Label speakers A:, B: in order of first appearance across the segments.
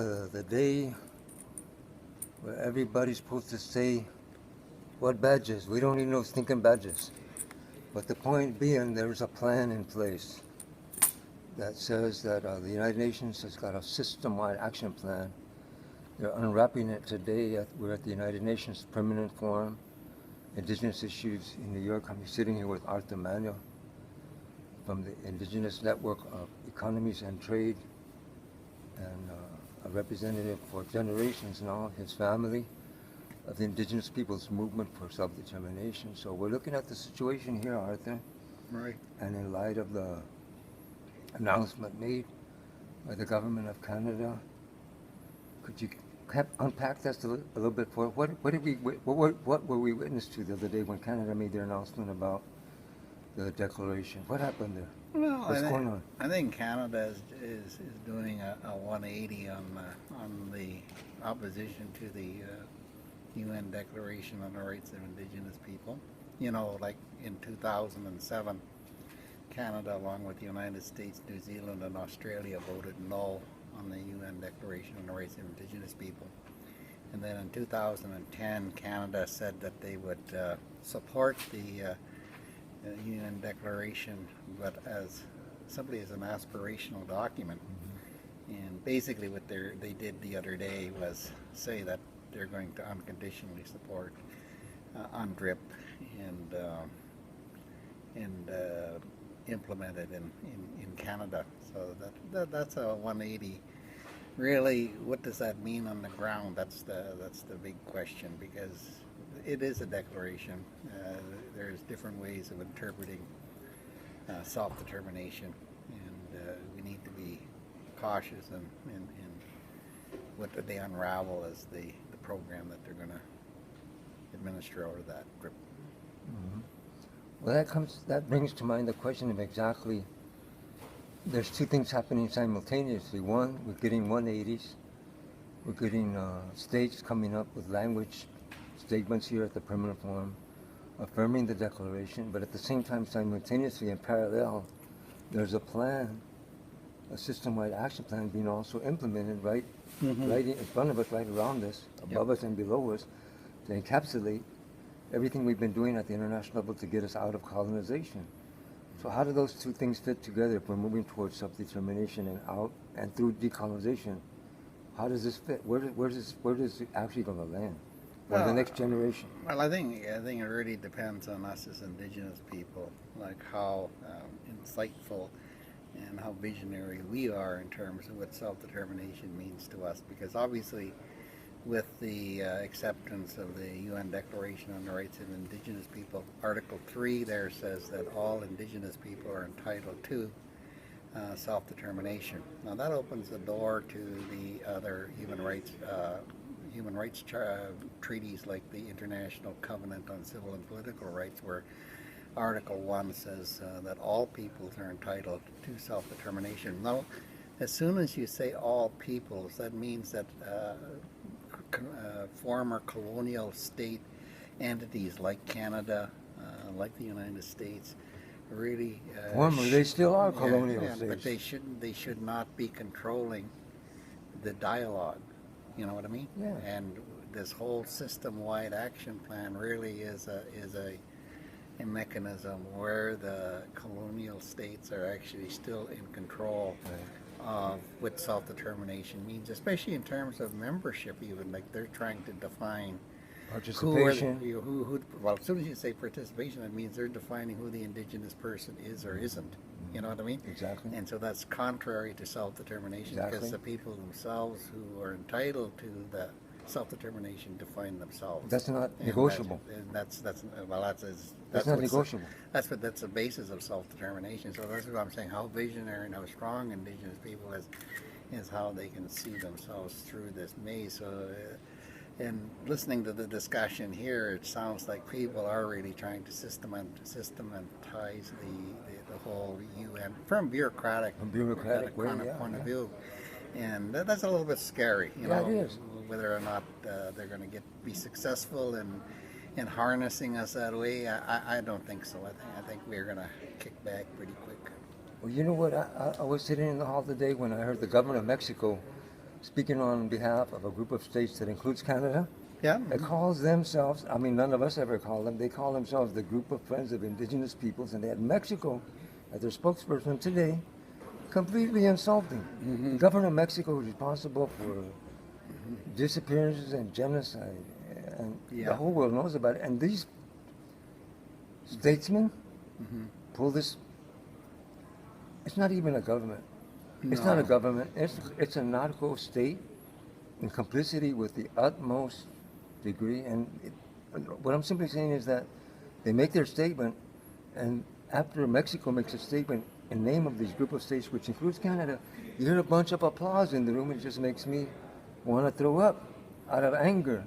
A: the day where everybody's supposed to say what badges. We don't need no stinking badges. But the point being, there's a plan in place that says that the United Nations has got a system-wide action plan. They're unwrapping it today. We're at the United Nations Permanent Forum, Indigenous Issues in New York. I'm sitting here with Manuel from the Indigenous Network of Economies and Trade, and a representative for generations now, his family, of the Indigenous Peoples Movement for Self-Determination. So we're looking at the situation here, Arthur.
B: Right.
A: And in light of the announcement made by the government of Canada, could you unpack that a little bit for what were we witness to the other day when Canada made their announcement about the declaration? What happened there?
B: Well,
A: What's going on?
B: I think Canada is doing a 180 on the opposition to the UN Declaration on the Rights of Indigenous People. You know, like in 2007, Canada, along with the United States, New Zealand, and Australia, voted no on the UN Declaration on the Rights of Indigenous People. And then in 2010, Canada said that they would support the UN Declaration, but simply as an aspirational document. And basically what they did the other day was say that they're going to unconditionally support UNDRIP and implement it in Canada. So that's a 180. Really, what does that mean on the ground? That's the big question, because it is a declaration. There's different ways of interpreting self-determination, and we need to be cautious in what they unravel as the program that they're going to administer out of that grip.
A: Mm-hmm. Well, that brings to mind the question of exactly. There's two things happening simultaneously. One, we're getting 180s. We're getting states coming up with language statements here at the Permanent Forum, affirming the declaration, but at the same time, simultaneously, in parallel, there's a plan, a system-wide action plan being also implemented right in front of us, right around us, above us and below us, to encapsulate everything we've been doing at the international level to get us out of colonization. So how do those two things fit together if we're moving towards self-determination and through decolonization? How does this fit? Where does it actually going to land? Or the next generation?
B: Well, I think it really depends on us as Indigenous people, like how insightful and how visionary we are in terms of what self-determination means to us. Because obviously, with the acceptance of the UN Declaration on the Rights of Indigenous People, Article 3 there says that all Indigenous people are entitled to self-determination. Now that opens the door to the other human rights treaties, like the International Covenant on Civil and Political Rights, where Article 1 says that all peoples are entitled to self-determination. Now, as soon as you say all peoples, that means that former colonial state entities like Canada, like the United States, really
A: formerly they still are colonial states,
B: but they should not be controlling the dialogue. You know what I mean?
A: Yeah.
B: And this whole system-wide action plan really is a mechanism where the colonial states are actually still in control of what self-determination means, especially in terms of membership. Even like they're trying to define
A: participation.
B: Well, as soon as you say participation, that means they're defining who the Indigenous person is or isn't. You know what I mean?
A: Exactly.
B: And so that's contrary to self-determination, because the people themselves who are entitled to the self-determination define themselves.
A: That's not negotiable.
B: That's not
A: negotiable.
B: That's the basis of self-determination. So that's what I'm saying. How visionary and how strong Indigenous people is how they can see themselves through this maze. So. And listening to the discussion here, it sounds like people are really trying to systematize the whole UN from bureaucratic point of view, and that's a little bit scary. You know,
A: it is.
B: Whether or not they're going to be successful in harnessing us that way, I don't think so. I think we're going to kick back pretty quick.
A: Well, you know what? I was sitting in the hall today when I heard the government of Mexico speaking on behalf of a group of states that includes Canada.
B: Yeah.
A: It calls themselves, I mean, none of us ever call them, they call themselves the Group of Friends of Indigenous Peoples, and they had Mexico as their spokesperson today, completely insulting. The government of Mexico is responsible for disappearances and genocide, and the whole world knows about it. And these statesmen pull this. It's not even a government. It's not a government. It's a narco state in complicity with the utmost degree. And what I'm simply saying is that they make their statement, and after Mexico makes a statement in name of this group of states, which includes Canada, you hear a bunch of applause in the room. It just makes me want to throw up out of anger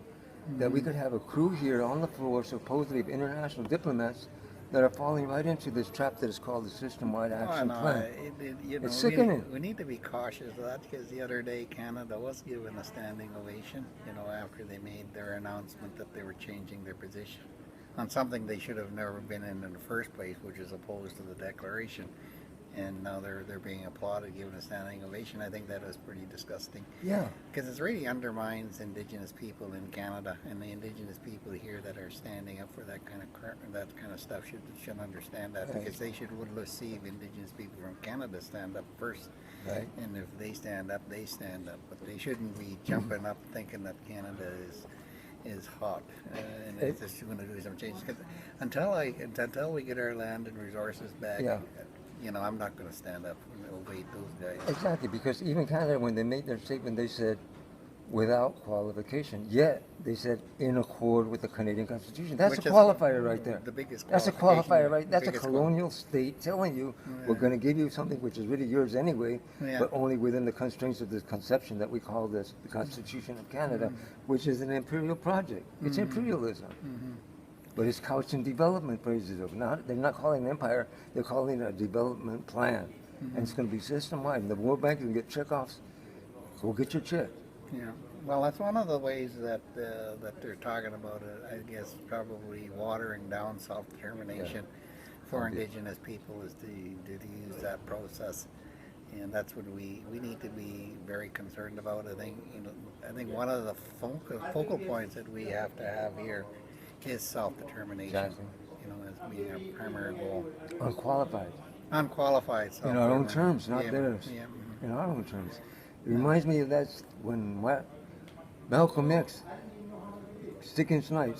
A: that we could have a crew here on the floor, supposedly of international diplomats, that are falling right into this trap that is called the System-Wide Action Plan. It's sickening.
B: We need to be cautious of that, because the other day Canada was given a standing ovation, after they made their announcement that they were changing their position on something they should have never been in the first place, which is opposed to the declaration. And now they're being applauded, given a standing ovation. I think that is pretty disgusting.
A: Yeah.
B: Because it really undermines Indigenous people in Canada, and the Indigenous people here that are standing up for that kind of stuff should understand that, because they would receive Indigenous people from Canada stand up first.
A: Right.
B: And if they stand up, they stand up. But they shouldn't be jumping up thinking that Canada is hot and it's just going to do some changes. Cause until we get our land and resources back.
A: Yeah.
B: I'm not going to stand up and obey those guys.
A: Exactly, because even Canada, when they made their statement, they said without qualification. Yet they said in accord with the Canadian Constitution. That's a qualifier right there.
B: The biggest.
A: That's a qualifier, right? That's a colonial state telling you we're going to give you something which is really yours anyway, but only within the constraints of this conception that we call this the Constitution of Canada, which is an imperial project. It's imperialism. But it's couched in development phrases of they're not calling it an empire, they're calling it a development plan. And it's going to be system-wide. And the World Bank can get checkoffs. Go get your check.
B: Yeah. Well, that's one of the ways that they're talking about it, I guess, probably watering down self-determination for Indigenous people is to use that process. And that's what we need to be very concerned about. I think one of the focal points that we have to have here is self-determination, as being our primary goal.
A: Unqualified.
B: Unqualified
A: self-determination. In our own terms, not theirs.
B: Yeah.
A: In our own terms. It reminds me of that when Malcolm X, six-inch knife,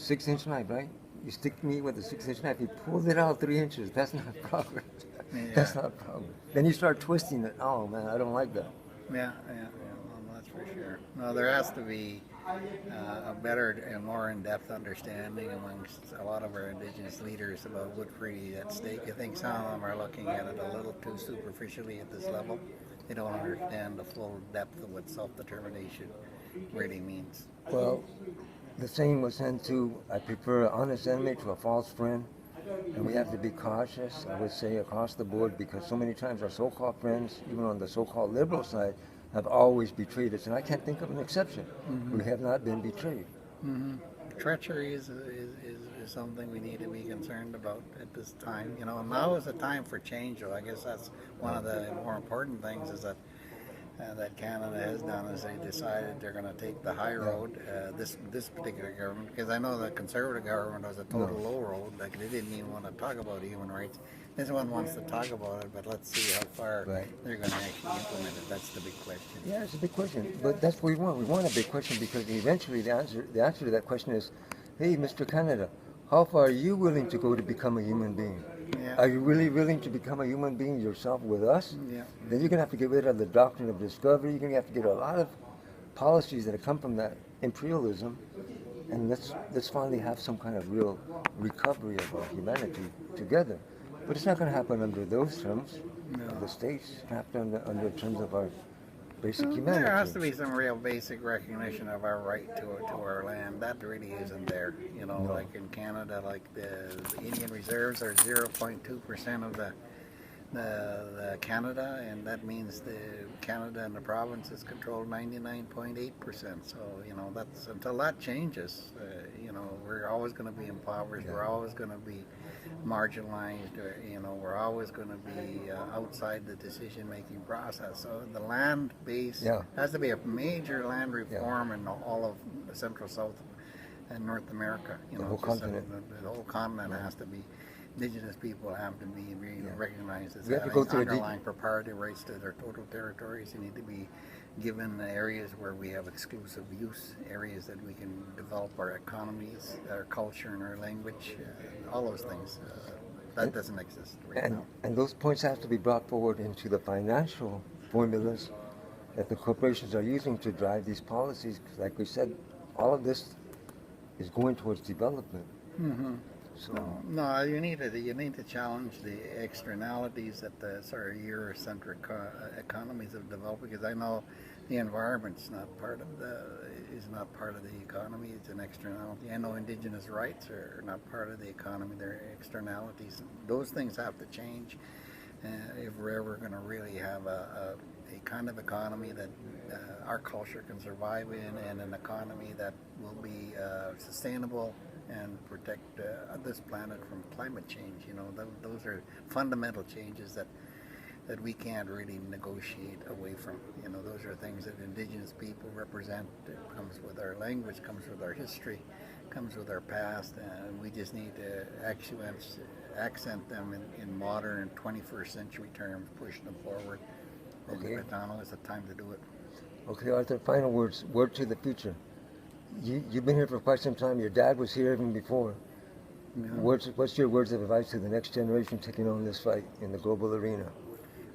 A: right? You stick me with a 6-inch knife, you pulled it out 3 inches. That's not progress. That's not progress. Then you start twisting it. Oh man, I don't like that.
B: Yeah, well, that's for sure. No, there has to be a better and more in-depth understanding amongst a lot of our Indigenous leaders about what's really at stake. I think some of them are looking at it a little too superficially at this level. They don't understand the full depth of what self-determination really means.
A: Well, the saying was sent to, I prefer an honest enemy to a false friend. And we have to be cautious, I would say, across the board, because so many times our so-called friends, even on the so-called liberal side, have always betrayed us. And I can't think of an exception. We have not been betrayed.
B: Treachery is something we need to be concerned about at this time. Now is the time for change, though. I guess that's one of the more important things is that Canada has done is they decided they're going to take the high road, this particular government, because I know the conservative government was a total low road, like they didn't even want to talk about human rights. This one wants to talk about it, but let's see how far they're going to actually implement it. That's the big question.
A: Yeah, it's a big question, but that's what we want. We want a big question because eventually the answer to that question is, hey, Mr. Canada, how far are you willing to go to become a human being?
B: Yeah.
A: Are you really willing to become a human being yourself with us?
B: Yeah.
A: Then you're going to have to get rid of the doctrine of discovery. You're going to have to get a lot of policies that come from that imperialism, and let's finally have some kind of real recovery of our humanity together. But it's not going to happen under those terms. The states have to under terms of our basic humanity.
B: There has to be some real basic recognition of our right to our land. That really isn't there. Like in Canada, like the Indian reserves are 0.2% the Canada, and that means the Canada and the provinces control 99.8%. So that's until that changes. We're always going to be impoverished.
A: Yeah.
B: We're always going to be marginalized. We're always going to be outside the decision-making process. So the land base has to be a major land reform in all of the Central, South, and North America.
A: The whole continent.
B: The whole continent has to be. Indigenous people have to be recognized as having underlying proprietary rights to their total territories. They need to be given the areas where we have exclusive use, areas that we can develop our economies, our culture, and our language, all those things. That doesn't exist right now.
A: And those points have to be brought forward into the financial formulas that the corporations are using to drive these policies. Because like we said, all of this is going towards development.
B: Mm-hmm.
A: So
B: no, you need to challenge the externalities that the Eurocentric economies have developed. Because I know the environment's not part of the economy; it's an externality. I know Indigenous rights are not part of the economy; they're externalities. Those things have to change if we're ever going to really have a kind of economy that our culture can survive in, and an economy that will be sustainable and protect this planet from climate change. Those are fundamental changes that we can't really negotiate away from. Those are things that Indigenous people represent. It comes with our language, comes with our history, comes with our past, and we just need to accent them in modern 21st century terms, pushing them forward.
A: Okay.
B: And now is the time to do it.
A: Okay, Arthur, final words. Word to the future. You've been here for quite some time. Your dad was here even before. Yeah. What's your words of advice to the next generation taking on this fight in the global arena?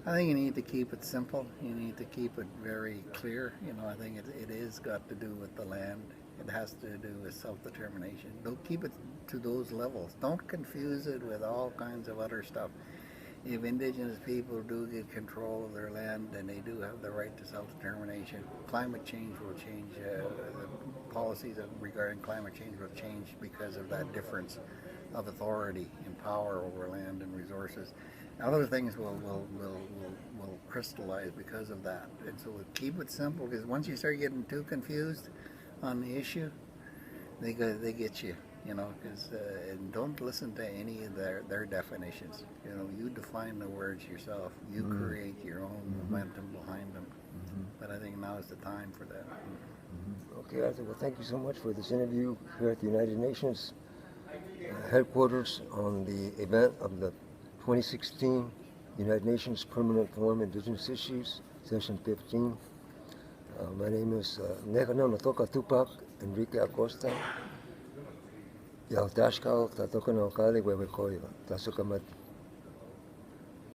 B: I think you need to keep it simple. You need to keep it very clear. I think it is got to do with the land. It has to do with self-determination. Don't keep it to those levels. Don't confuse it with all kinds of other stuff. If Indigenous people do get control of their land, then they do have the right to self-determination. Climate change will change. The policies regarding climate change will change because of that difference of authority and power over land and resources. Other things will crystallize because of that. And so keep it simple, because once you start getting too confused on the issue, they get you. Because and don't listen to any of their definitions. You define the words yourself. You create your own momentum behind them. But I think now is the time for that.
A: Okay, Arthur. Well, thank you so much for this interview here at the United Nations headquarters on the event of the 2016 United Nations Permanent Forum Indigenous Issues, Session 15. My name is Negana Matoka Tupac Enrique Acosta. Yautashkal, Tatokan Okali, Wewekoiva, Tasukamat.